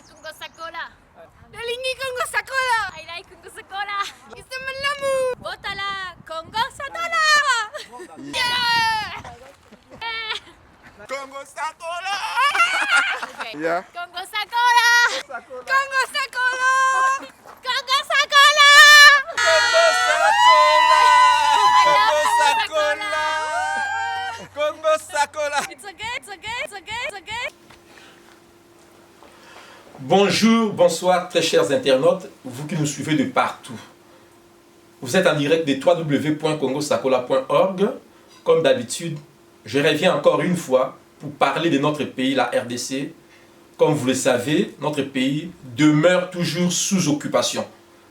Congo Sakola. Nalingi Congo Sakola. I like Congo Sakola. It's malamu. Botala Congo Sakola. Yeah. Congo Sakola. Okay. Yeah. Congo Sakola. Congo Sakola. Congo Sakola. Congo I love Sakola. Congo Sakola. It's okay. It's okay. It's okay. It's okay. Bonjour, bonsoir très chers internautes, vous qui nous suivez de partout. Vous êtes en direct de www.congosakola.org. Comme d'habitude, je reviens encore une fois pour parler de notre pays, la RDC. Comme vous le savez, notre pays demeure toujours sous occupation.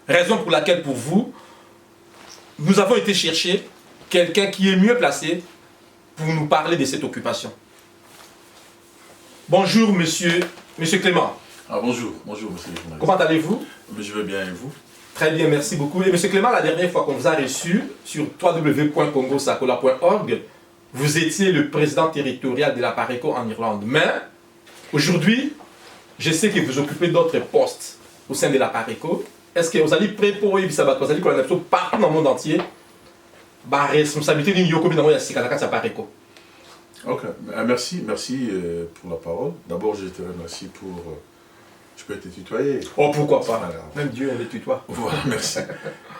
Raison pour laquelle, pour vous, nous avons été chercher quelqu'un qui est mieux placé pour nous parler de cette occupation. Bonjour, monsieur Clément. Ah, bonjour, bonjour monsieur le journaliste. Comment allez-vous? Mais je vais bien et vous? Très bien, merci beaucoup. Et monsieur Clément, la dernière fois qu'on vous a reçu sur www.congosakola.org, vous étiez le président territorial de la Pareco en Irlande. Mais aujourd'hui, je sais que vous occupez d'autres postes au sein de la Pareco. Est-ce que vous allez préparer, vous allez partout dans le monde entier, la responsabilité d'une Yoko Binamo Yassikanaka Pareco? Ok, merci pour la parole. D'abord, je te remercie pour... Je peux te tutoyer? Oh, pourquoi pas? Même Dieu, on les tutoie. Voilà, merci.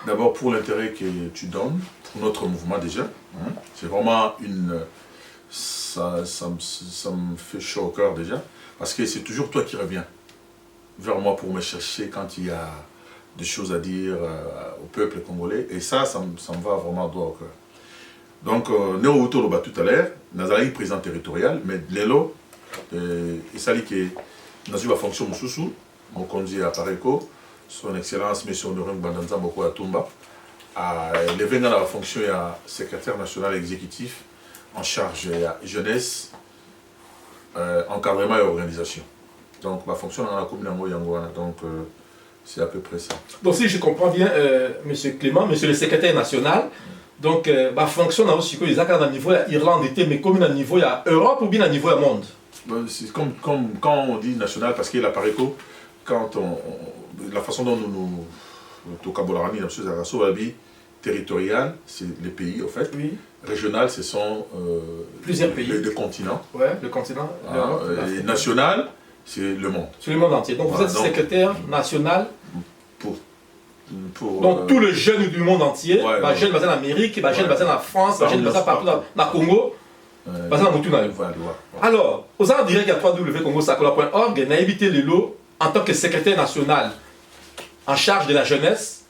D'abord, pour l'intérêt que tu donnes, pour notre mouvement déjà. C'est vraiment une... Ça me fait chaud au cœur déjà. Parce que c'est toujours toi qui reviens vers moi pour me chercher quand il y a des choses à dire au peuple congolais. Et ça me va vraiment droit au cœur. Donc, Néo Utoloba tout à l'heure, Nazari président territorial, mais Lelo, il s'agit que nous avons la fonction Moussoussou, mon conduit à Pareco, son excellence M. Honoré Bandanza Moko Atumba, il est venu dans la fonction de secrétaire national exécutif en charge de la jeunesse, encadrement et organisation. Donc, ma fonction dans la commune de Yangouana, donc c'est à peu près ça. Donc, si je comprends bien, M. Clément, M. le secrétaire national, donc, ma fonction dans aussi le niveau de l'Irlande, mais comme au niveau de l'Europe ou bien au niveau du monde? C'est comme quand on dit national, parce que la Pareco, la façon dont nous territorial, c'est les pays, en fait. Oui. Régional, ce sont plusieurs pays. Le continent. Ouais, le continent. Et national, c'est le monde. C'est le monde entier. Donc, vous êtes secrétaire national donc, tous les jeunes du monde entier, les jeunes basés en Amérique, les jeunes basés en France, les jeunes basés partout dans le Congo. Alors, aux en direct à www.congosakola.org, on a évité le lot en tant que secrétaire national en charge de la jeunesse,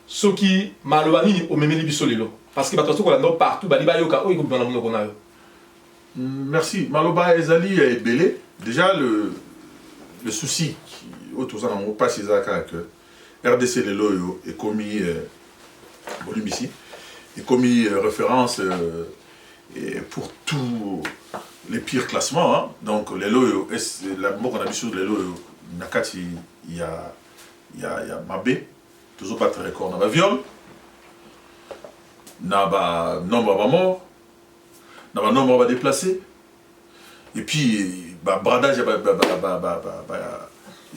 ce qui m'a éloigné au même niveau. Parce que parce qu'on a partout, merci. Maloba Ezali est belé. Déjà, le souci, autour de pas chez que RDC Lelo est commis volume ici, est commis référence pour tous les pires classements. Hein. Donc les lots, la mot qu'on a vu sur les lots, Nakati, il y a Mabé, toujours pas très record. On a viol, on a nombre de morts, on a nombre de déplacés, et puis bradage, il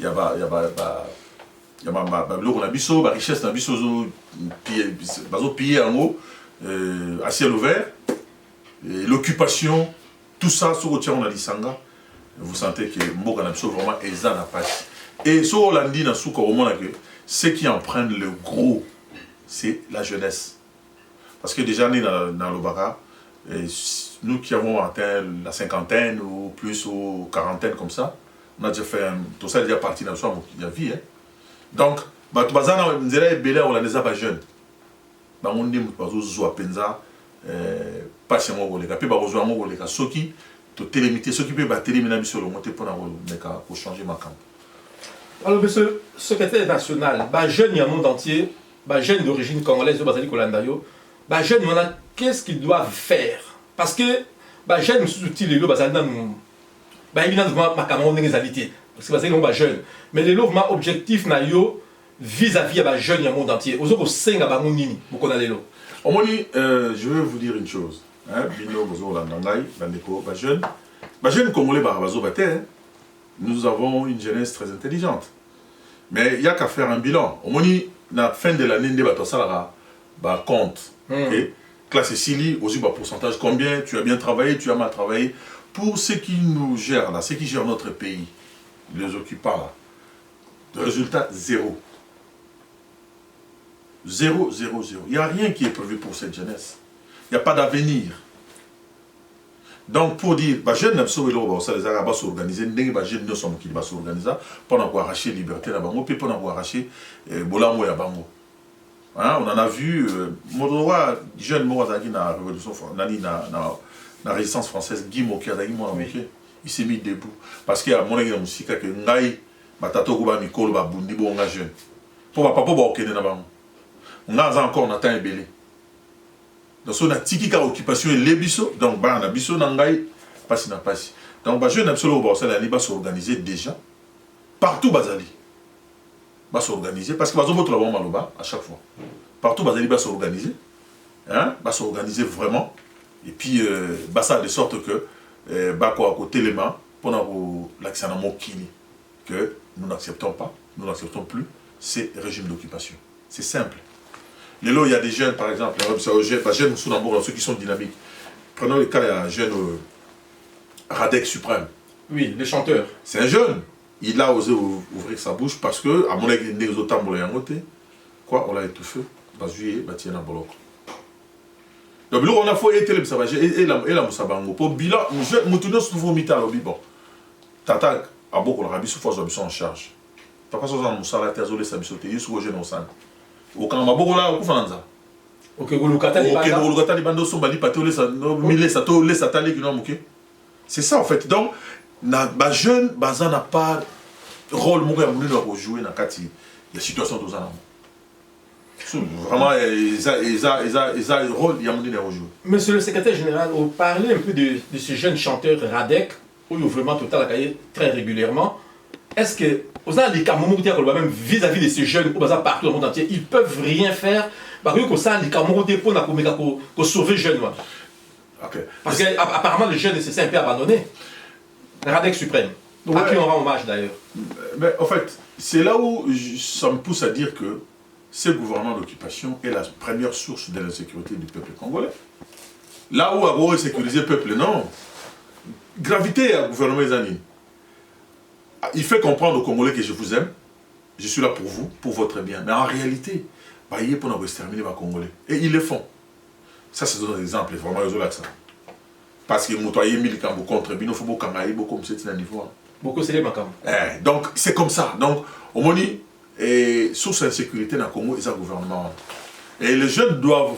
y a la richesse, la pillé en haut, à ciel ouvert. L'occupation, tout ça, sur le tien, on a dit Sanga, vous sentez que Mbogana vraiment est en page. Et sur Hollandi, ceux qui en prennent le gros, c'est la jeunesse. Parce que déjà, dans le Bara, nous qui avons atteint la cinquantaine ou plus, ou quarantaine comme ça, on a déjà fait tout ça, déjà parti dans le soir, il y a vie. Hein. Donc, on a des jeunes. On a des patiemment goleka pe ba kozwa ngo goleka soki to télémité soki pe ba télémina biso le monter pour changer ma camp. Alors monsieur secrétaire national, ba jeune du monde entier, ba jeune d'origine congolaise bazali kolanda yo, ba jeune qu'est-ce qu'ils doivent faire? Parce que ba jeune sous-outil les lo bazali nan ba évidemment ma Cameroun ngezalité parce que bazali non ba jeune, mais les lo vraiment objectif na yo vis-à-vis ba jeune du monde entier. Ozo ko senga ba nini bokona lelo. Omoni, je veux vous dire une chose. Bino bozo landangay, bandeko, ba jeune congolais ba bazo baté. nous avons une jeunesse très intelligente. Mais il n'y a qu'à faire un bilan. Au moins, à la fin de l'année, ça va compte. Okay? Classe Sili, aussi, pourcentage, combien tu as bien travaillé, tu as mal travaillé. Pour ceux qui nous gèrent, là, ceux qui gèrent notre pays, les occupants, là, le résultat, 0. 0, 0, 0. Il n'y a rien qui est prévu pour cette jeunesse. Il n'y a pas d'avenir. Donc, pour dire, les jeunes ne sont pas s'organiser, les jeunes ne sont pas s'organiser pour arracher la liberté, pour arracher Bolamo et Bango. On en a vu, les jeunes dans la Révolution française, la résistance française, Guy Moki, il s'est mis debout. Parce qu'il y a mon église musique que Ngaï, Batato Kuba Mikolo, Babundi, Bonga jeune. Pour pas okene na bango. On a encore un temps ébélé. Donc, on a tiki ka occupation et les biso, donc on a biso nangai, passe na passe. Donc, les jeunes absolument au Barça, ils vont s'organiser déjà. Partout, Bazali. Va s'organiser, parce que Bazobo Tolabon Maloba, à chaque fois. Partout, Bazali va s'organiser. Va s'organiser vraiment. Et puis, ça de sorte que, Bako à côté les mains, pour l'accès à Mokini, que nous n'acceptons pas, nous n'acceptons plus ces régimes d'occupation. C'est simple. Les lots, il y a des jeunes, par exemple, jeunes ceux qui sont dynamiques. Prenons le cas, il y a un jeune Radek Suprême. Oui, le chanteur. C'est un jeune. Il a osé ouvrir sa bouche parce que, à mon avis, il y quoi, on l'a étouffé, il y a un bloc. Donc, là, on a fait éteindre le savage et la moussabango. Pour bilan, nous tenons ce nouveau mital au biban. Tata, à beaucoup, on a mis sous force en charge. Papa, ça, on a désolé, ça a mis sauté, il y a sous jeune au sein. Au Canada, là, au Kufananza. Ok, vous le catez, c'est ça en fait. Donc, les jeunes n'ont pas de rôle à jouer dans la situation de vraiment, ils ont un rôle à jouer. Monsieur le secrétaire général, vous parlez un peu de ce jeune chanteur Radek, où il est vraiment total à cahier très régulièrement. Est-ce que, vous avez des cas même vis-à-vis de ces jeunes, partout dans le monde entier, ils ne peuvent rien faire parce que vous avez des cas pour sauver les jeunes. Okay. Parce qu'apparemment, les jeunes, c'est un peu abandonné. Radek Suprême, à qui on rend hommage d'ailleurs. Mais en fait, c'est là où ça me pousse à dire que ce gouvernement d'occupation est la première source de l'insécurité du peuple congolais. Là où on a sécurisé le peuple, non. Gravité à gouvernement Zanine. Il fait comprendre aux Congolais que je vous aime, je suis là pour vous, pour votre bien. Mais en réalité, il est pour nous exterminer les Congolais. Et ils le font. Ça, c'est un exemple, vraiment, ils ont là ça. Parce que nous avons mis les Cambos contre, il faut beaucoup comme c'est un niveau. Beaucoup, c'est les Macam. Donc, c'est comme ça. Donc, au moins, source d'insécurité dans le Congo, c'est un gouvernement. Et les jeunes doivent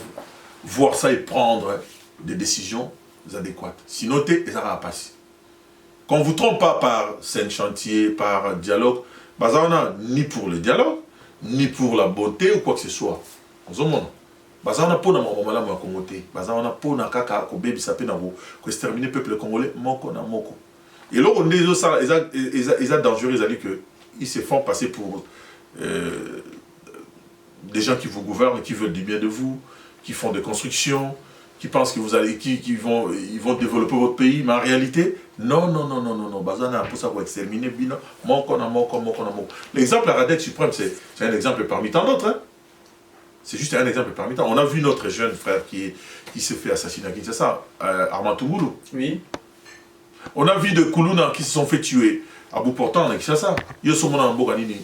voir ça et prendre des décisions adéquates. Sinon, ils n'ont pas passer. Qu'on ne vous trompe pas par scène chantier, par dialogue, ni pour le dialogue, ni pour la beauté ou quoi que ce soit. Vous avez pas pour la maman la Congoté. Vous avez pour la kaka ko baby sapé na ko exterminer peuple congolais moko na moko. Et là on dit ça ils ont dangereux, ils ont dit que ils se font passer pour des gens qui vous gouvernent, qui veulent du bien de vous, qui font des constructions, qui pensent que vous allez, ils vont développer votre pays, mais en réalité, non. Bazana pour ça pour exterminer, l'exemple à Radek Suprême, c'est un exemple parmi tant d'autres. Hein. C'est juste un exemple parmi tant. On a vu notre jeune frère qui s'est fait assassiner à Kinshasa, Armand Toumoulou. Oui. On a vu de Koulouna qui se sont fait tuer à bout portant à Kinshasa. Il y a ce moment en Boganini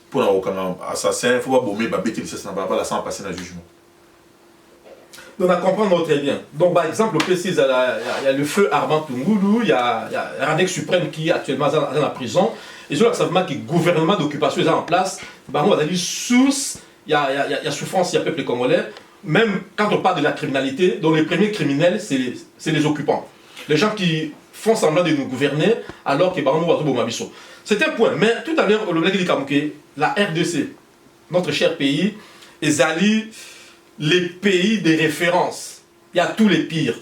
pour un assassin, il ne faut pas bomber, la sans passer dans le jugement. Donc, on comprend très bien. Donc, par exemple, il y a le feu Armand Toumoulou, il y a Radek Suprême qui est actuellement dans la prison. Ils ont l'acceptement que le gouvernement d'occupation est en place. On a dit sous, il y a souffrance, il y a peuple congolais. Même quand on parle de la criminalité, donc les premiers criminels, c'est les occupants. Les gens qui font semblant de nous gouverner alors que c'est un point. Mais tout à l'heure, la RDC, notre cher pays, est allé les pays de référence, il y a tous les pires.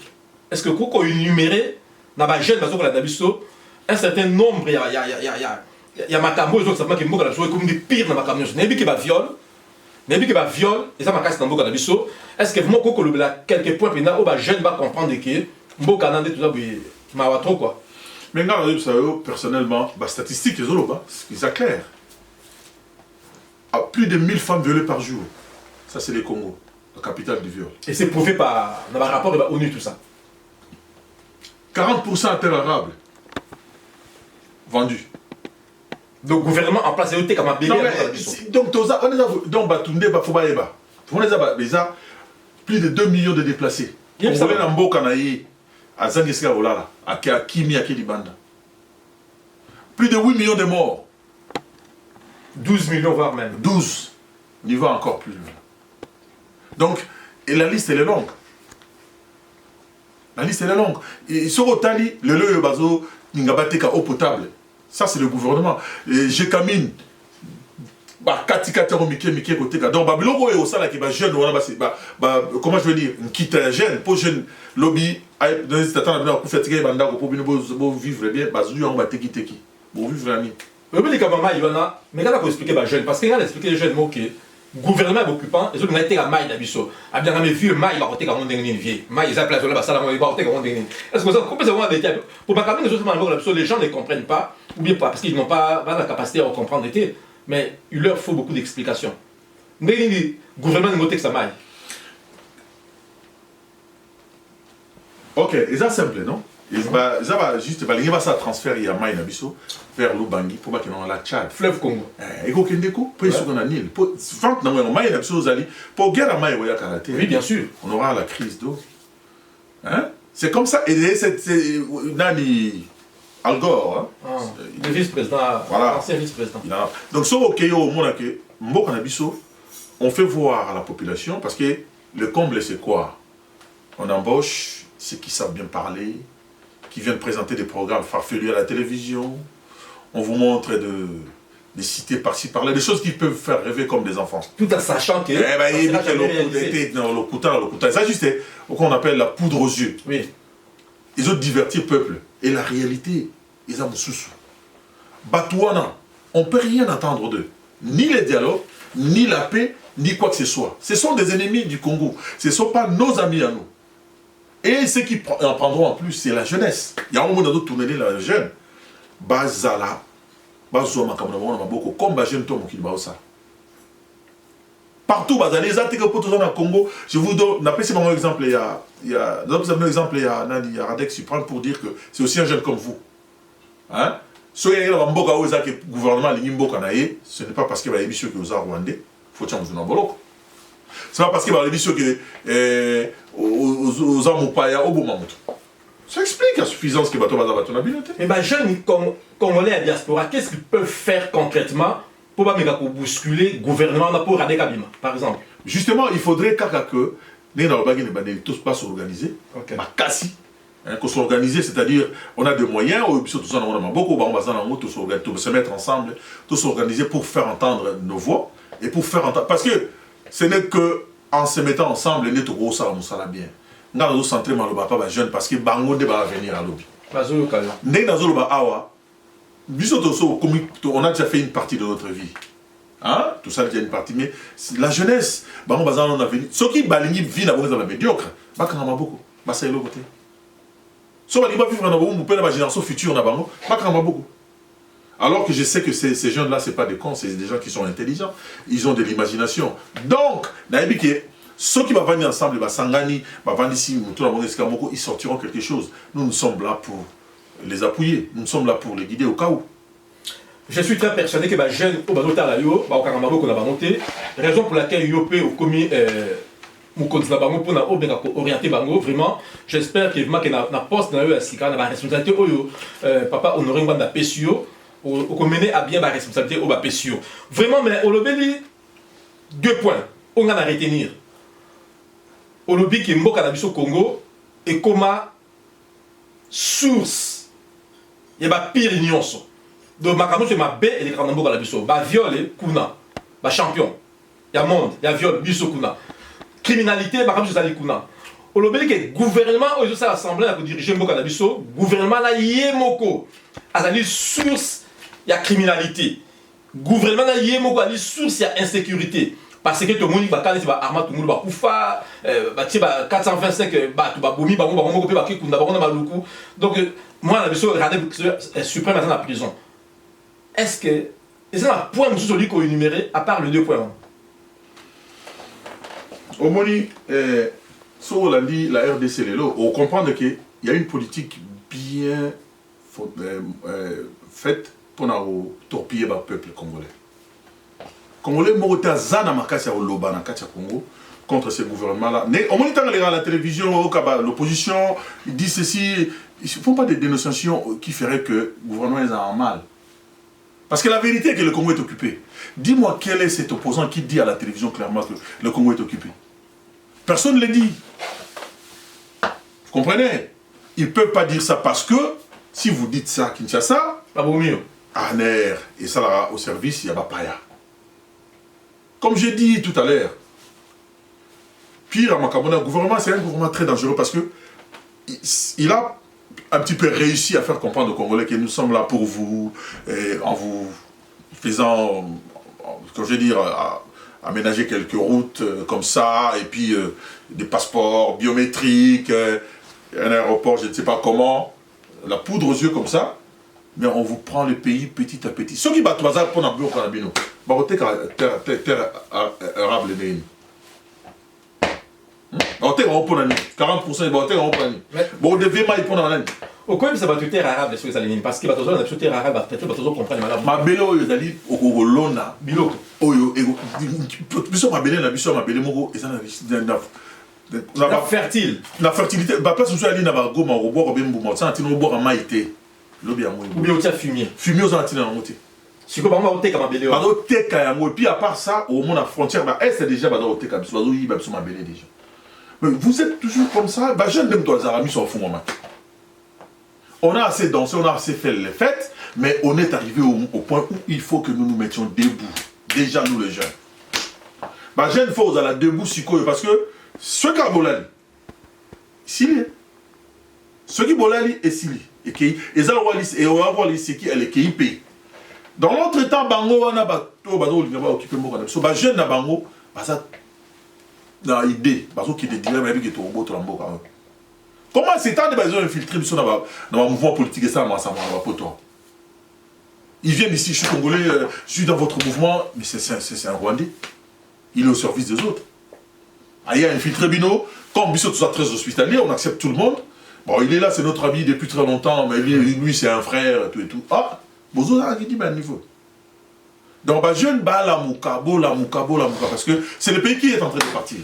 Est-ce que quand on énumérer dans la jeune un certain nombre, il y a Makambo, ils ont qui comme des pires dans la camion. Il y a viol, et ça m'a cassé dans la est-ce que vraiment, quand on a quelques points, les jeunes vont comprendre que Mboka tout ça, trop quoi. Mais personnellement, statistiques, c'est clair. Plus de 1000 femmes violées par jour. Ça, c'est le Congo, la capitale du viol. Et c'est prouvé par dans le rapport de l'ONU, tout ça. 40% à terre arable. Vendu. Donc, le gouvernement en place, c'est comme un bébé. Donc, plus de 2 millions de déplacés. Vous savez, dans Mbokanaï, à Zangeska Olala, à Kimi, à Kelibanda. Plus de 8 millions de morts. 12 millions, voire même. 12. On y va encore plus loin. Donc, et la liste, elle est longue. La liste, elle est longue. Et sur Otali, le Loyo Bazo, Ningabateka, eau potable. Ça, c'est le gouvernement. Je camine. Donc, Babylon, au sein qui est jeune, comment je veux dire, quitte jeune, pour jeune lobby, dans les états pour faire tirer banda pour vivre bien, on va teki teki. Pour vivre la nuit. Le but de Kamama, il y en a, mais quand on expliquer les jeunes, parce qu'il y a expliqué les jeunes mots que le gouvernement est occupant, et ils ont été à maille d'Abisso. À bien, mais vieux maille, il va voter quand on est vieux. Maille, ils appellent là, ça, il va voter quand on est. Est-ce que ça, complètement avec pour pas les gens ne comprennent pas, ou bien pas, parce qu'ils n'ont pas la capacité à comprendre. Mais il leur faut beaucoup d'explications. Mais le gouvernement ne vote que ça maille. Ok, et ça simple, non? Et ça va juste, il va ça transférer à Maï Nabiso vers l'Ubangi pour qu'il y ait la Tchad. Fleuve Congo. Et qu'on ait des coups, pour qu'ils soient en Nil. Franck, Maï Nabiso, pour guerre à Maï, oui, bien sûr. On aura la crise d'eau. Hein? C'est comme ça. Et c'est Nani Al Gore. Hein? Le vice-président, voilà. L'ancien vice-président. Donc, sur OK, au monde, Mbok Nabiso, on fait voir à la population, parce que le comble, c'est quoi? On embauche ceux qui savent bien parler, qui viennent présenter des programmes farfelus à la télévision. On vous montre des cités par-ci par-là, des choses qui peuvent faire rêver comme des enfants. Tout en sachant que... Ça, juste, qu'on appelle la poudre aux yeux. Oui. Ils ont divertir le peuple. Et la réalité, ils ont sous-sous. Batouana, on ne peut rien attendre d'eux. Ni les dialogues, ni la paix, ni quoi que ce soit. Ce sont des ennemis du Congo. Ce ne sont pas nos amis à nous. Et ceux qui en prendront en plus, c'est la jeunesse. Il y a un moment où on a la jeune. Bazala, Bazouama Kamanawana Maboko, comme jeune Tom qui va ça. Partout, bazala, les attaques pour tout ça dans le Congo. Je vous donne, on appelle un exemple, il y a Radek Supran pour dire que c'est aussi un jeune comme vous. Hein? Si il y a un gouvernement, ce n'est pas parce qu'il y a des émissions qui vous ont rwandais, il faut que vous en boloko. Ce n'est pas parce qu'il y a des émissions qui aux Amupaya, au Bomamoto. Ça explique la suffisance que Bato Baza ton habileté. Mais les jeunes congolais à diaspora, qu'est-ce qu'ils peuvent faire concrètement pour bousculer le gouvernement pour Radek Abima, par exemple? Justement, il faudrait que les tous pas s'organiser. Qu'on s'organiser, c'est-à-dire on a des moyens, on a se mettre ensemble, tous s'organiser pour faire entendre nos voix et pour faire entendre. Parce que ce n'est qu'en se mettant ensemble, on est au ça bien. Nous avons centré les jeunes parce que Bango va venir à l'objet. On a déjà fait une partie de notre vie. Hein? Tout ça déjà une partie. Mais la jeunesse, on a venu. Ceux qui vivent dans la médiocre, beaucoup. C'est l'autre côté. Si on va vivre dans la génération future, beaucoup. Alors que je sais que ces jeunes-là, ce n'est pas des cons, c'est des gens qui sont intelligents. Ils ont de l'imagination. Donc, ceux qui vont venir ensemble, ils sortiront quelque chose. Nous sommes là pour les appuyer. Nous sommes là pour les guider au cas où. Je suis très persuadé que les jeunes, raison pour laquelle IOP a commis pour orienter Bango, vraiment, j'espère que na poste na responsabilité papa honoré na PSU au mener à bien la responsabilité au PSU. Vraiment, mais au lobby 2 points, on a à retenir. Au lobby qui est Mboka na biso Congo et comme source, il y a pire union. Donc ma c'est ma B et les grands Mboka na biso, ba viol kuna, ba champion. Il y a monde, il y a viol biso kuna. Criminalité, ma camus c'est kuna. Au lobby que gouvernement aux ça assemblée pour diriger Mboka na biso, gouvernement na yemoko. Azali source, il y a criminalité. Gouvernement na yemoko ali source, il y a insécurité. parce que tout le monde va quand c'est arma tout le monde va koufa tu 425 ba tu ba bomi ba on va couper kunda ba on a maluku donc moi la mission radé suprême dans la prison est-ce que c'est un point de celui qu'on énuméré à part le 2 points au moni sur la RDC on comprend qu'il y a une politique bien faite pour torpiller le peuple congolais. Congolais Moroté Zana Makasi au Loba na Katia Congo contre ces gouvernements-là. On moniteur à la télévision, l'opposition, ils disent ceci, ils ne font pas des dénonciations qui feraient que le gouvernement est en mal. Parce que la vérité est que le Congo est occupé. Dis-moi quel est cet opposant qui dit à la télévision clairement que le Congo est occupé. Personne ne le dit. Vous comprenez? Ils ne peuvent pas dire ça parce que si vous dites ça à Kinshasa, à Ner et ça au service, il y a Bapaya. Comme j'ai dit tout à l'heure, pire à Makabona, le gouvernement, c'est un gouvernement très dangereux parce que il a un petit peu réussi à faire comprendre aux Congolais que nous sommes là pour vous, en vous faisant, comme je veux dire, aménager quelques routes comme ça, et puis des passeports biométriques, un aéroport, je ne sais pas comment, la poudre aux yeux comme ça, mais on vous prend le pays petit à petit. Ceux qui battent le hasard pour un bureau canabino, terre arabe les pays. 40% de terre en prenant. Bon, de VMA, ils prennent en année. Au quoi ça va tout terre arabe sur les alignements parce que bateau na terre arabe peut-être bateau comprendre malade. Ma belo yo dali okolona biloko. Oyo ego biso ma bele na biso ma bele moko et ça na fertile. La fertilité ba place où ali na ba goma ko boire ben bouma ça tino boire maïté. Lobi ya moyo. Ou bien au fumier. Fumier aux antines na moté. Si ko ba ma oteka ma bele. Ba oteka ya mo et puis à part ça au monde la frontière ba est déjà ba oteka biso bazo yi ba biso ma bele déjà. Mais vous êtes toujours comme ça, bah jeune dem doit zarami sur fond moi. On a assez dansé, on a assez fait les fêtes, mais on est arrivé au point où il faut que nous nous mettions debout. Déjà, nous les jeunes. Bah, jeune faut aux à la debout, parce que ce qui a bolali, Sili. Ce qui bolali est Sili. Et qui est Zawali, c'est qui elle est KIP. Dans l'entretemps, Bango, on a occupé mon canapé. Bah, jeune na Bango, bah, ça, dans l'idée, bah, qui te dirait, mais qui est au beau trambo quand même. Comment c'est tant de besoin infiltrés dans le mouvement politique et ça, moi, ça m'a pas toi. Ils viennent ici, je suis congolais, je suis dans votre mouvement, mais c'est un Rwandais. Il est au service des autres. Il y a infiltré Bino, comme Bissot soit très hospitalier, on accepte tout le monde. Bon, il est là, c'est notre ami depuis très longtemps, mais lui c'est un frère, tout et tout. Ah, Bozo a dit, ben, niveau. Donc, bah, jeune, bah, la mouka, parce que c'est le pays qui est en train de partir.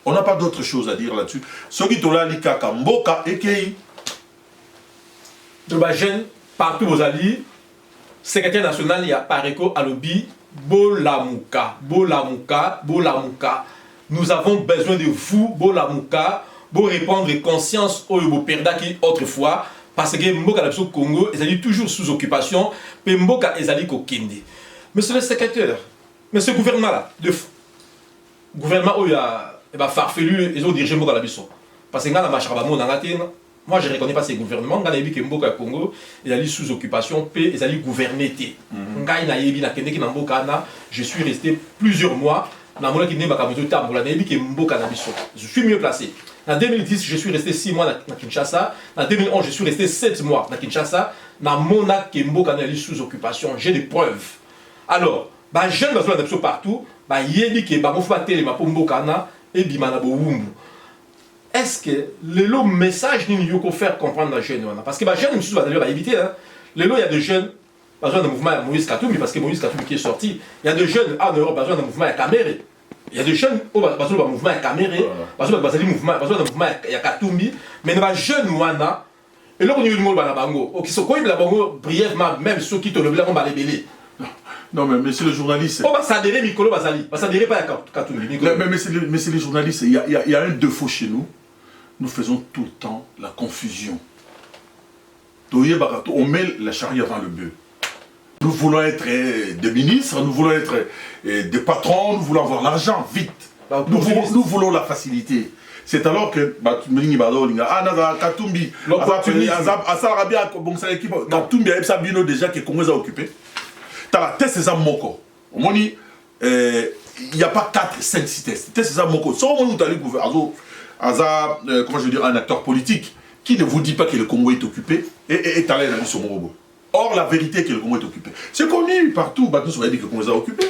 On n'a pas d'autre chose à dire là-dessus. Ce qui est là, Likaka, Mboka et Kei. Donc, jeune, partout aux alliés, secrétaire national, il y a Pareko Alobi, Bolamouka. Nous avons besoin de vous, Bolamouka, pour répondre conscience au Perda qui autrefois, parce que Mboka la Congo, ils sont toujours sous occupation, mais Mboka ils sont Kende. Monsieur le secrétaire, mais ce gouvernement-là, gouvernement où il y a farfelu, ils ont dirigé Mboka la Bisso. Parce que moi je ne reconnais pas ces gouvernements. Quand il y a Mboka Congo, ils sont sous occupation, puis ils sont gouvernés. Je suis resté plusieurs mois. Je suis mieux placé. En 2010, je suis resté 6 mois à Kinshasa. En 2011, je suis resté 7 mois à Kinshasa. Dans mon acte, Mboka est sous occupation. J'ai des preuves. Alors, je ne vais pas partout. Est-ce que le message qu'il faut faire comprendre aux jeunes? Parce que les jeunes ne éviter. Il y a des jeunes, besoin d'un mouvement Moïse Katumbi, parce que Moïse Katumbi qui est sorti. Il y a des jeunes en Europe, besoin d'un mouvement Kamere. Il y a des jeunes qui ont besoin d'un mouvement Kamere, besoin d'un mouvement Katumbi. Mais les jeunes, et là, on est bango. Qui sont brièvement, même ceux qui te le vont les non, mais monsieur le journaliste. On va s'adhérer, Mikolo Bazali. On va s'adhérer pas à Katumbi. Mais c'est les journalistes. Il y a un défaut chez nous. Nous faisons tout le temps la confusion. On met la charrue avant le bœuf. Nous voulons être des ministres, nous voulons être des patrons, nous voulons avoir l'argent vite. Nous voulons la facilité. C'est alors que Katumbi, déjà que Congo a occupé. T'as la tête, c'est ça, Moko. On dit, il n'y a pas 4, 5, 6 tests. C'est ça mon code. Comment vous allez comment je veux dire, un acteur politique qui ne vous dit pas que le Congo est occupé et allé dans son robot. Or, la vérité est que le Congo est occupé. C'est connu partout. Bah, nous, on va dire que le Congo est occupé.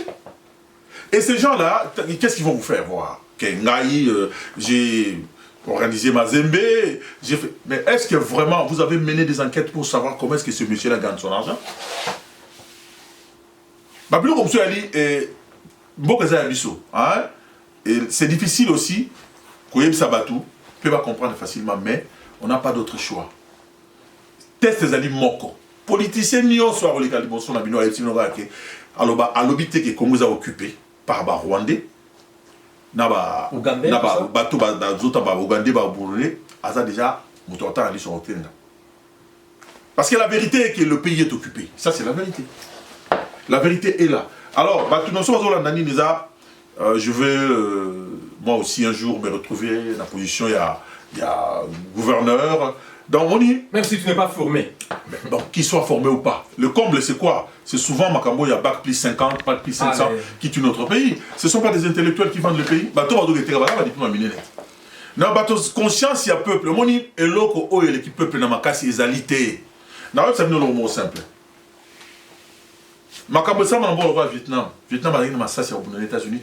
Et ces gens-là, qu'est-ce qu'ils vont vous faire voir? Que j'ai organisé Mazembe, j'ai fait. Mais est-ce que vraiment vous avez mené des enquêtes pour savoir comment est-ce que ce monsieur-là gagne son argent? Bah, plus comme ça, c'est difficile aussi. Koyeb Sabatou peut pas comprendre facilement, mais on n'a pas d'autre choix. Test les aliments moko. Politiciens n'y ont soit les calibons na bino et que alors à l'obité que Congo a occupé par ba Rwandais na ba Ougandais na ba bato ba zota ba Ougandais ba Burundais asa déjà moto ali sur hôtel. Parce que la vérité est que le pays est occupé. Ça c'est la vérité. La vérité est là. Alors bato non so la nani neza je vais moi aussi un jour me retrouver dans la position il y a gouverneur. Donc on y... Même si tu n'es pas formé. Donc qu'il soit formé ou pas. Le comble c'est quoi? C'est souvent Makambo, il y a bac plus 50, bac plus 500 qui tue notre pays. Ce ne sont pas des intellectuels qui vendent le pays. Bateau va donc être diplôme miné. Non, bateau conscience il y a peuple. Mon et l'autre oh et qui peuple dans ma casse égalité. Non, ça me le mot simple. Makambo ça m'a envoyé au Vietnam. Vietnam a dit ça c'est aux États-Unis.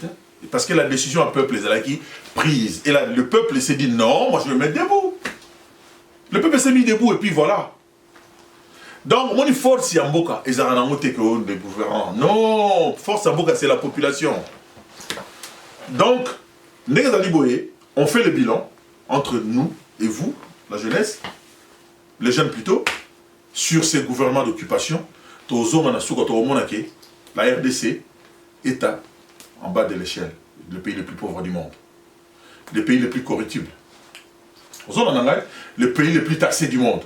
Parce que la décision à peuple est qui prise. Et là, le peuple s'est dit non, moi je vais me mettre debout. Le peuple s'est mis debout et puis voilà. Donc, mon force Yamboka, et Zaranangote que des gouvernants. Non, force Yamboka, c'est la population. Donc, on fait le bilan entre nous et vous, la jeunesse, les jeunes plutôt, sur ces gouvernements d'occupation. La RDC est en bas de l'échelle, le pays le plus pauvre du monde, le pays le plus corruptible. Le pays le plus taxé du monde.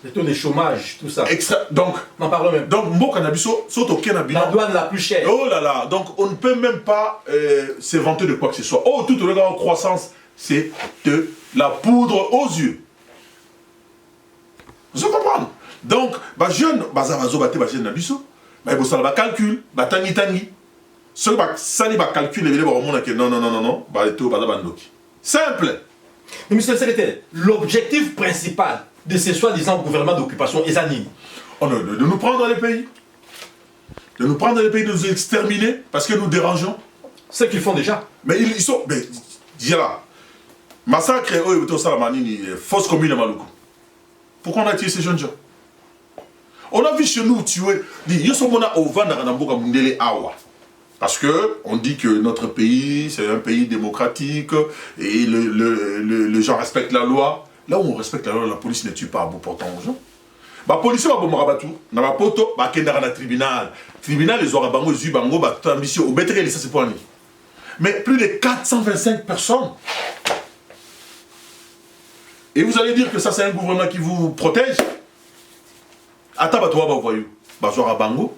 Le taux de chômage, tout ça. Donc, n'en parlons même. Donc, la douane la plus chère. Oh là là, donc on ne peut même pas se vanter de quoi que ce soit. Oh, tout le regard en croissance, c'est de la poudre aux yeux. Vous comprenez? Donc, bah jeune, bah jeune nabiso, bah il faut calcul, bah tangi. Ce qui va calculer, non, bah tout, bah bandoki. Simple. Mais monsieur le secrétaire, l'objectif principal de ces soi-disant gouvernements d'occupation est de nous prendre dans les pays. De nous prendre dans les pays, de nous exterminer parce que nous dérangeons. Ce qu'ils font déjà. Mais ils sont. Mais, là. Massacre, fausse commune à Maluku. Pourquoi on a tué ces jeunes gens? On a vu chez nous tuer. Parce que on dit que notre pays, c'est un pays démocratique et les gens respectent la loi. Là où on respecte la loi, la police ne tue pas à bout portant aux gens. La police va bomber rabatou. Na ba poto ba kenda na tribunal. Tribunal les aura bango zu bango ba ambitieux au betre ça c'est pour lui. Mais plus de 425 personnes. Et vous allez dire que ça c'est un gouvernement qui vous protège? Ata ba toi ba voyou. Ba zo bango.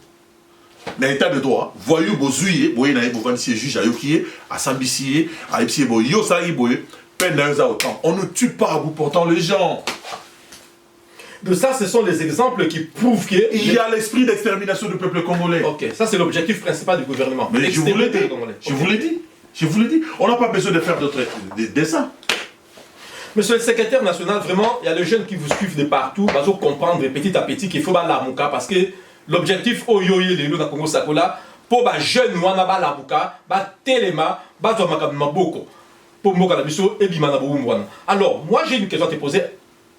Dans l'état de droit, voyou bozouye, boye na yebo vanisi juge ayokiye, asambisiye, aipsiye boye, yo sa boye, peine d'un autant. On ne tue pas à bout portant les gens. De ça, ce sont les exemples qui prouvent que... Il y a l'esprit d'extermination du peuple congolais. Ok, ça c'est l'objectif principal du gouvernement. Mais je vous l'ai dit. Je vous l'ai dit. On n'a pas besoin de faire d'autres dessins. Monsieur le secrétaire national, vraiment, il y a les jeunes qui vous suivent de partout, ils vont comprendre petit à petit qu'il faut l'armouka parce que l'objectif oyoye les dans Congo Sakola pour les jeunes wana ba l'armouka, ba telema, ba zo maboko pour mboka na biso et bimana boumwana. Alors, moi j'ai une question à te poser.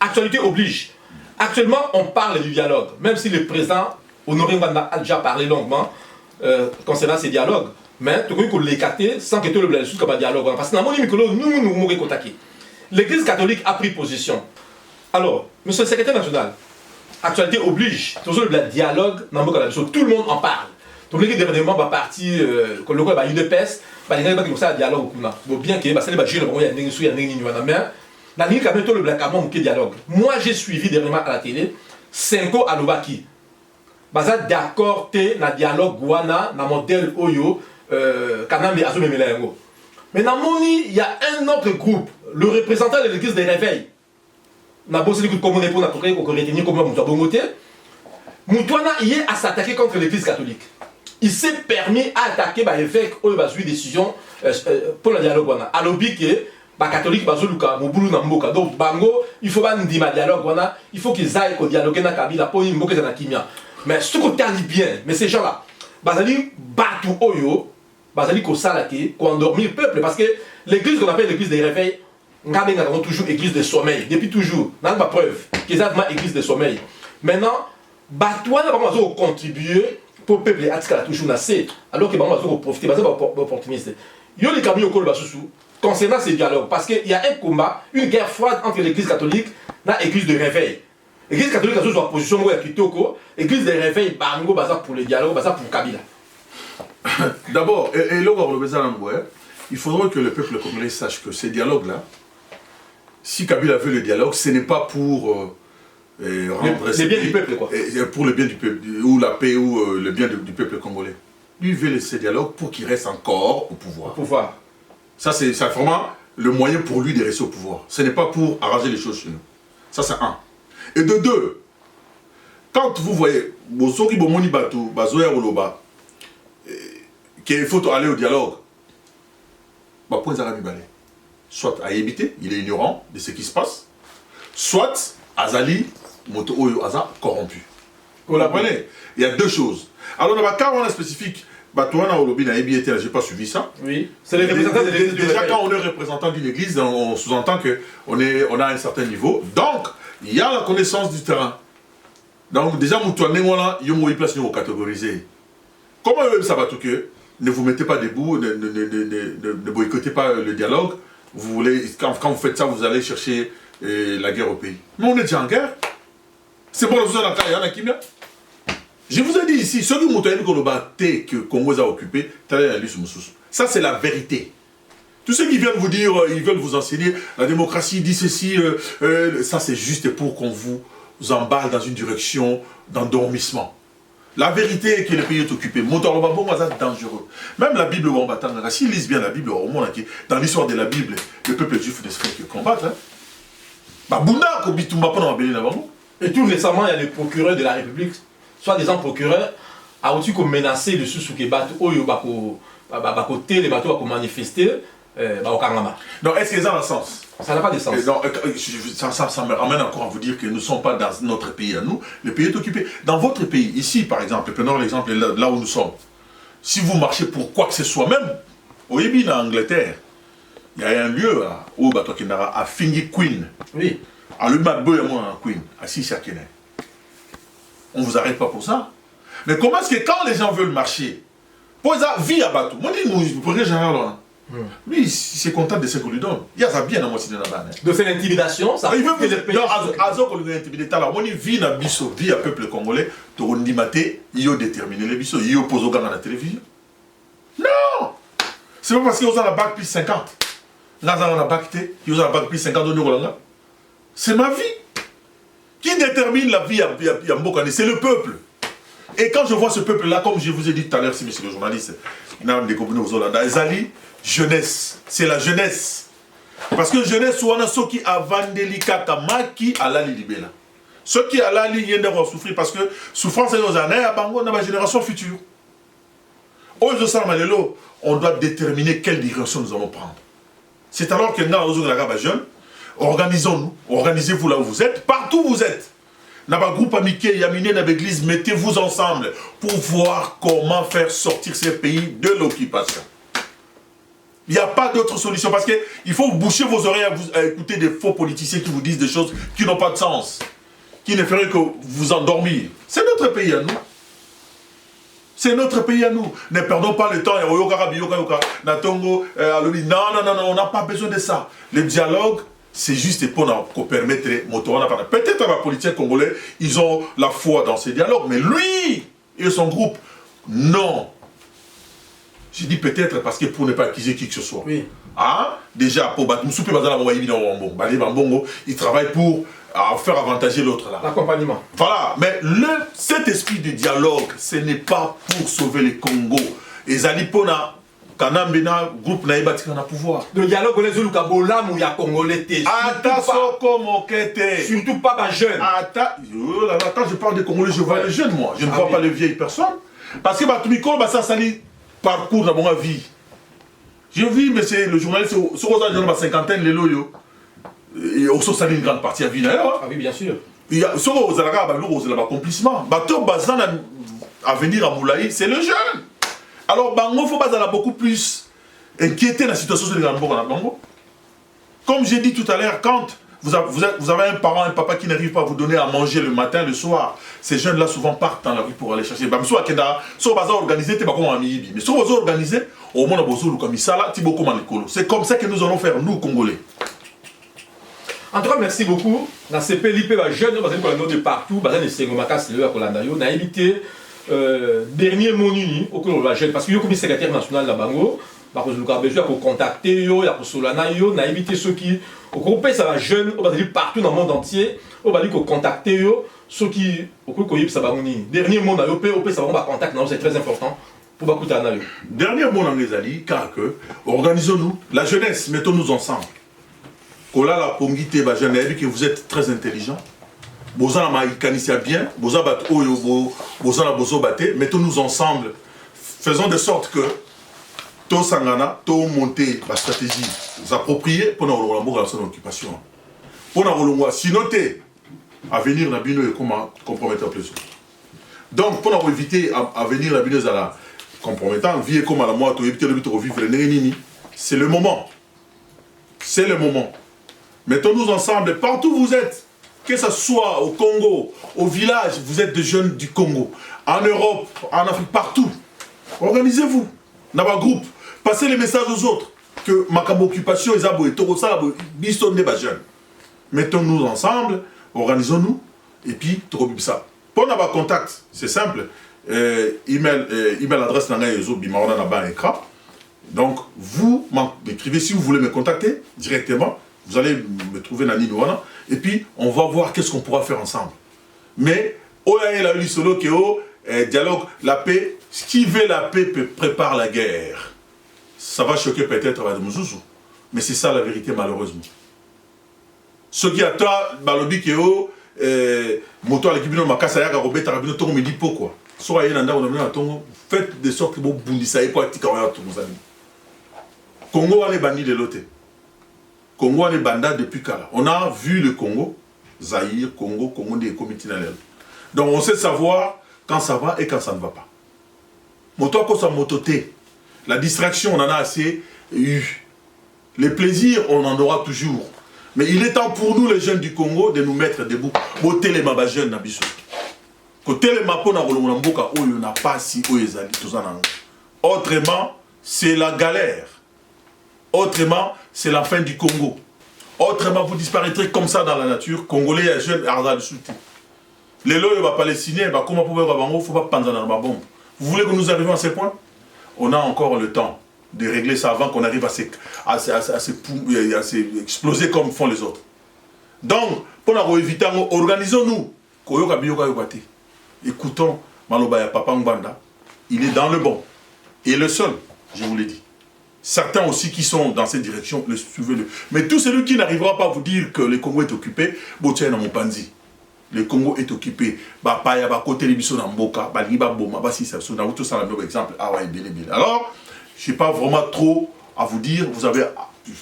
Actualité oblige. Actuellement, on parle du dialogue, même si le président Honoré Nganda a déjà parlé longuement concernant ces dialogues, mais tu peux l'écarter sans que tout le blé soit comme un dialogue parce que dans mon micro nous mourons contacter. L'Église catholique a pris position. Alors, monsieur le secrétaire national, actualité oblige, toujours le dialogue, tout le monde en parle. Donc, les dernièrement, va partir, quand le va UDPS, va y avoir un dialogue. Bien que c'est les jeunes, il y a des gens qui ont mais la ligne quand même tout le black amont qui dialogue. Moi, j'ai suivi dernièrement à la télé, Senko Alobaki. Baza d'accord, te na dialogue Guana, na modèle Oyo, Kanambi Azome Melengo. Mais dans Moni, il y a un autre groupe, le représentant de l'église des réveils. Na bossé l'écoute comme on est pour notre qu'on retenir comme on doit bongoter. Moutouana y est à s'attaquer contre l'église catholique. il s'est permis à attaquer l'évêque où il va jouer décision pour le dialogue. Alors, que catholique bazoluka mobulu na mboka donc bango il faut pas ndima dialogue wana il faut qu'ils aillent au dialogue na kabila pour une mboka na kimia mais ce qu'on t'a dit bien mais ces gens là bazali batu oyo bazali ko salaki ko endormir le peuple parce que l'église qu'on appelle l'église des réveils ngabe nga toujours église de sommeil depuis toujours n'a pas preuve qu'ils ont église de sommeil maintenant batu wana ba mazo contribuer pour le peuple atika toujours na c'est alors que ba mazo profiter bazali opportuniste yo les camions ko basusu concernant ces dialogues, parce qu'il y a un combat, une guerre froide entre l'église catholique et l'église de réveil. L'église catholique a toujours position où il y a Kitoko, l'église de réveil, bango, baza pour les dialogues, baza pour Kabila. D'abord, et là, il faudrait que le peuple congolais sache que ces dialogues-là, si Kabila veut le dialogue, ce n'est pas pour rendre le bien du peuple, quoi. Pour le bien du peuple, ou la paix, ou le bien du peuple congolais. Lui veut ces dialogues pour qu'il reste encore au pouvoir. Au pouvoir. Ça, c'est vraiment le moyen pour lui de rester au pouvoir. Ce n'est pas pour arranger les choses chez nous. Ça, c'est un. Et de deux, quand vous voyez, qu'il faut aller au dialogue, soit à éviter, il est ignorant de ce qui se passe, soit Azali, Moto Oyo Aza, corrompu. Vous comprenez? Il y a deux choses. Alors, dans le cas spécifique, je n'ai pas suivi ça. Oui, c'est les représentants de l'église. Déjà, quand on est représentant d'une église, on sous-entend qu'on a un certain niveau. Donc, il y a la connaissance du terrain. Donc, déjà, il y a une place pour catégoriser. Comment ça va tout que ne vous mettez pas debout, ne boycottez pas le dialogue. Vous voulez, quand vous faites ça, vous allez chercher la guerre au pays. Mais on est déjà en guerre. C'est pour le dans il y en a qui vient. Je vous ai dit ici, ceux qui m'ont dit que le bâté que le Congo a occupé, ça c'est la vérité. Tous ceux qui viennent vous dire, ils veulent vous enseigner, la démocratie dit ceci, ça c'est juste pour qu'on vous emballe dans une direction d'endormissement. La vérité est que le pays est occupé. C'est dangereux. Même la Bible, s'ils lisent bien la Bible, dans l'histoire de la Bible, le peuple juif ne se fait que combattre. Et tout récemment, il y a le procureur de la République, soit des procureurs, a aussi menacé le sous-soukébat, oyo côté les bateaux à manifester, donc est-ce que ça a un sens? Ça n'a pas de sens. Non, ça me ramène encore à vous dire que nous ne sommes pas dans notre pays à nous, le pays est occupé. Dans votre pays, ici par exemple, prenons l'exemple là où nous sommes, si vous marchez pour quoi que ce soit, même au Yébi, en Angleterre, il y a un lieu où à Fingi Queen. Oui. À le Magbo et moi en Queen, à Sisakene. On ne vous arrête pas pour ça. Mais comment est-ce que quand les gens veulent marcher, pour ça, vie à Batou, moi je dis, pour que général là. Lui, c'est content de ce qu'on lui donne. Il y a ça bien dans moi, c'est de c'est l'intimidation, ça. Il veut que le pays. Non, Azo qu'on lui a intimidé. Alors, moi, vie na biso, vie à peuple congolais, tu as dit maté, il a déterminé les biso, il oppose au gars à la télévision. Non! C'est pas parce qu'ils ont la bac plus 50. Là, on a la bac T, ils ont la bac plus 50 de Nurolanga. C'est ma vie. Qui détermine la vie à Mbokane? C'est le peuple. Et quand je vois ce peuple-là, comme je vous ai dit tout à l'heure, si monsieur le journaliste, il a découvert aux Hollandais, Zali, jeunesse. C'est la jeunesse. Parce que jeunesse, on a ceux qui avant délicat, qui à la libéla. Ceux qui à la ligne vont souffrir parce que souffrance est aux années à Bango dans ma génération future. Aujourd'hui, on doit déterminer quelle direction nous allons prendre. C'est alors que nous, les jeunes, organisons-nous, organisez-vous là où vous êtes, partout où vous êtes. Dans un groupe amiqué, Yamine, dans l'église, mettez-vous ensemble pour voir comment faire sortir ces pays de l'occupation. Il n'y a pas d'autre solution parce qu'il faut boucher vos oreilles à écouter des faux politiciens qui vous disent des choses qui n'ont pas de sens, qui ne feraient que vous endormir. C'est notre pays à nous. C'est notre pays à nous. Ne perdons pas le temps. Non, on n'a pas besoin de ça. Le dialogue, c'est juste pour permettre peut-être à la politique congolaise, ils ont la foi dans ces dialogues, mais lui et son groupe, non. Je dis peut-être parce que pour ne pas accuser qui que ce soit. Oui. Ah, déjà, il travaille pour faire avantager l'autre là. L'accompagnement. Voilà, mais cet esprit de dialogue, ce n'est pas pour sauver le Congo. Et Zalipona, Kanambena, groupe Naïbati, on a pouvoir. Le dialogue, on est sur le Kabolam où il y a Congolais. Surtout pas ma jeune. Attends, je parle des Congolais, je vois les jeunes, moi. Je ne vois pas les vieilles personnes. Parce que Batumiko, ça sali parcours dans ma vie. J'ai vu, mais c'est le journaliste, sur aux gens de cinquantaine, les loyaux. Et aussi, ça une grande partie à vie d'ailleurs. Ah oui, bien sûr. Il y a sur aux Alaga, aux accomplissement. Bateau Bazan à venir à Moulaï, c'est le jeune. Alors, Bango, faut pas beaucoup plus inquiéter la situation de Bango. Comme j'ai dit tout à l'heure, quand vous avez un parent, un papa qui n'arrive pas à vous donner à manger le matin, le soir, ces jeunes-là souvent partent dans la rue pour aller chercher. Mais si vous avez organisé, c'est au moins c'est comme ça que nous allons faire, nous, Congolais. En tout cas, merci beaucoup. Dans ce PLIP, les jeunes, nous avons de partout. Nous avons évité dernier mot au cours de la jeune. Parce que comme secrétaire national de la Bango, nous avons besoin de contacter, nous avons évité ceux qui, au groupe, ça va jeune, partout dans le monde entier, nous avons contacter ceux qui, au cours de ça va dernier mot, ça va contact, c'est très important. Pour dernier mot dans les alliés, car que, organisons-nous, la jeunesse, mettons-nous ensemble. Kola la pongite ba jeune que vous êtes très intelligent. Bozana ma ikanisia bien, bozana bat oyo bozana bozo baté, mettons-nous ensemble. Faisons de sorte que to sangana, to monter la stratégie appropriée pour nous son occupation. Pour nous si noter à venir la bino et comment compromettre plus. Donc pour nous éviter à venir la bino à la compromettant, vie comme à la moi, to éviter de revivre les c'est le moment. C'est le moment. Mettons-nous ensemble, partout où vous êtes, que ce soit au Congo, au village, vous êtes des jeunes du Congo, en Europe, en Afrique, partout. Organisez-vous dans un groupe, passez les messages aux autres, que ma occupation est abouée, jeunes. Mettons-nous ensemble, organisons-nous, et puis, ça. Pour avoir contact, c'est simple, email adresse dans l'écran. Donc, vous m'écrivez si vous voulez me contacter directement. Vous allez me trouver dans l'Inouana. Et puis, on va voir qu'est-ce qu'on pourra faire ensemble. Mais, dialogue, la paix, qui veut la paix prépare la guerre. Ça va choquer peut-être à Mouzouzu. Mais c'est ça la vérité, malheureusement. Ce qui attend, Balobi Keo, Moto à l'équipe de Makasa Yaga, Robert Tarabino, Tongo me dit pourquoi. Soyez dans le Tongo, faites de sorte que vous bundissez pour être Congo a les bandits de l'autre. Congo a les bandits depuis Kala. On a vu le Congo, Zaïre, Congo des comités d'alerte. Donc on sait savoir quand ça va et quand ça ne va pas. Moto à mototé. La distraction, on en a assez eu. Les plaisirs, on en aura toujours. Mais il est temps pour nous, les jeunes du Congo, de nous mettre debout. Boté les mabas jeunes, Nabiso. Côté les mapos, on n'a pas si autrement, c'est la galère. Autrement, c'est la fin du Congo. Autrement, vous disparaîtrez comme ça dans la nature. Congolais, les jeunes, arda de soutien. Les lois palestiniens, comment pouvez-vous il ne faut pas prendre dans la bombe. Vous voulez que nous arrivions à ce point? On a encore le temps de régler ça avant qu'on arrive à exploser comme font les autres. Donc, pour éviter, organisons-nous. Écoutons Malobaya Papa Ngbanda. Il est dans le bon. Et le seul, je vous l'ai dit. Certains aussi qui sont dans cette direction, suivez-le. Mais tout celui qui n'arrivera pas à vous dire que le Congo est occupé, Botiens dans mon panzi. Le Congo est occupé. Bapaya, côté les bisous dans Mboka, Baliba Boma, Bassi, ça, on a tout ça, le même exemple. Ah ouais, bien. Alors, je n'ai pas vraiment trop à vous dire. Vous avez, je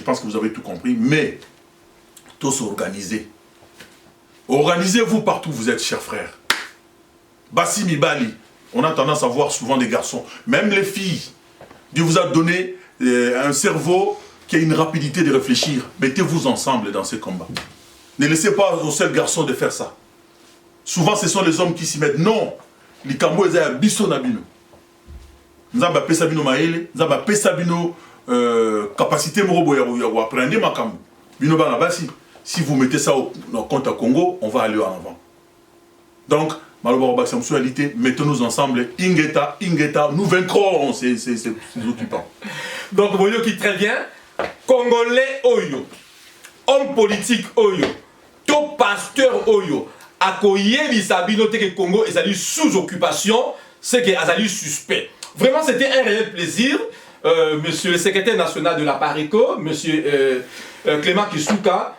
pense que vous avez tout compris. Mais, tous organisés. Organisez-vous partout où vous êtes, chers frères. Bassi Mibali, on a tendance à voir souvent des garçons, même les filles. Dieu vous a donné un cerveau qui a une rapidité de réfléchir. Mettez-vous ensemble dans ce combat. Ne laissez pas aux seuls garçons de faire ça. Souvent, ce sont les hommes qui s'y mettent. Non, les Kambo, ils ont un bisson nabino. Nous avons appelé Sabino Maële, nous avons appelé Sabino capacité de apprendre ma Kambo. Bino Banabasi, si vous mettez ça au compte à Congo, on va aller en avant. Donc, mettons-nous ensemble, Ingeta, nous vaincrons ces occupants. Donc, vous voyez qui très bien, Congolais Oyo, homme politique Oyo, tout pasteur Oyo, accueillir Sabino que Congo est sous occupation, c'est qu'il est suspect. Vraiment, c'était un réel plaisir. Monsieur le secrétaire national de la PARECO, monsieur Clément Kisuka,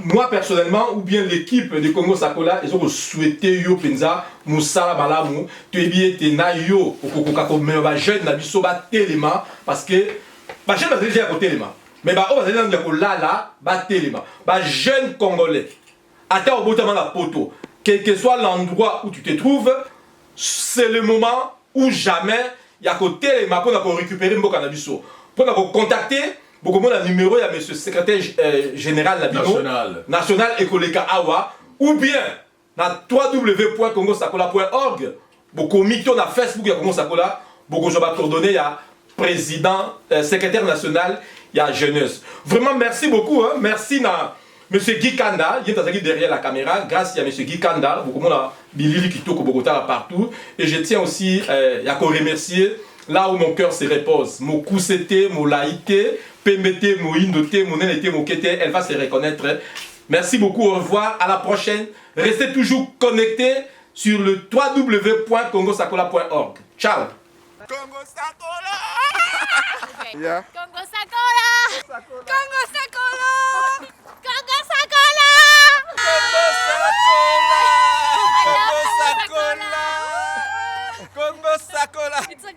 moi personnellement, ou bien l'équipe de Congo Sakola, ils ont souhaité yo penza musala malamu, tu es bien tena yo okokoka ko me ba jeune na biso ba telema parce que ba jeune ba déjà ko telema. Mais ba o ba zeli ko lala ba telema. Ba jeune congolais. Ata obotama na poto, quel que soit l'endroit où tu te trouves, c'est le moment où jamais il y a côté telema pour récupérer mboka na biso. Pour contacter beaucoup de numéro, il y a monsieur secrétaire général national Ekoleka Awa, ou bien na www.congosakola.org, beaucoup mito na Facebook ya Congo Sakola, beaucoup je vais coordonner, il y a président, secrétaire national, il y a jeunesse. Vraiment merci beaucoup, hein. Merci na monsieur Guy Kanda, il est derrière la caméra, grâce à monsieur Guy Kanda, beaucoup de Bilili Kitoko Bogota partout, et je tiens aussi à remercier là où mon cœur se repose, mon kousete, mon laïté, Pembete, mon indoté, mon nénété, mon kété, elle va se reconnaître. Merci beaucoup, au revoir, à la prochaine. Restez toujours connectés sur le www.congosakola.org. Ciao. Congo Sakola. Yeah. Congo Sakola. Congo Sakola. Congo Sakola. Congo Sakola. Congo Sakola. It's a